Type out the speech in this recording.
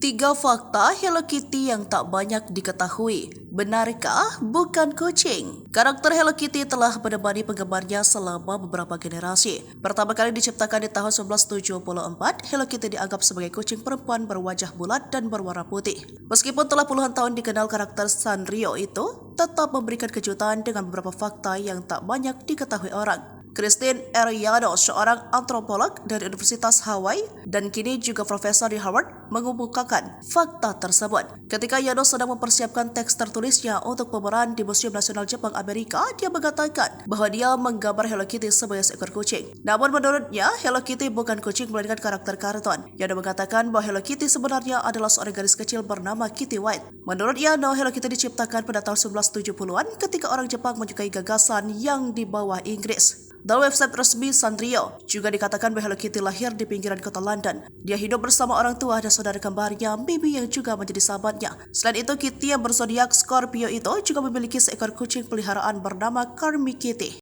Tiga fakta Hello Kitty yang tak banyak diketahui. Benarkah bukan kucing? Karakter Hello Kitty telah menemani penggemarnya selama beberapa generasi. Pertama kali diciptakan di tahun 1974, Hello Kitty dianggap sebagai kucing perempuan berwajah bulat dan berwarna putih. Meskipun telah puluhan tahun dikenal, karakter Sanrio itu tetap memberikan kejutan dengan beberapa fakta yang tak banyak diketahui orang. Christine Ariano, seorang antropolog dari Universitas Hawaii dan kini juga profesor di Harvard, mengemukakan fakta tersebut. Ketika Yano sedang mempersiapkan teks tertulisnya untuk pemeran di Museum Nasional Jepang Amerika, dia mengatakan bahwa dia menggambar Hello Kitty sebagai seekor kucing. Namun menurutnya, Hello Kitty bukan kucing melainkan karakter kartun. Yano mengatakan bahwa Hello Kitty sebenarnya adalah seorang gadis kecil bernama Kitty White. Menurut Yano, Hello Kitty diciptakan pada tahun 1970-an ketika orang Jepang menyukai gagasan yang di bawah Inggris. Dalam website resmi Sanrio, juga dikatakan bahwa Hello Kitty lahir di pinggiran kota London. Dia hidup bersama orang tua dan saudara kembarnya, Mimi, yang juga menjadi sahabatnya. Selain itu, Kitty yang berzodiak Scorpio itu juga memiliki seekor kucing peliharaan bernama Carmi Kitty.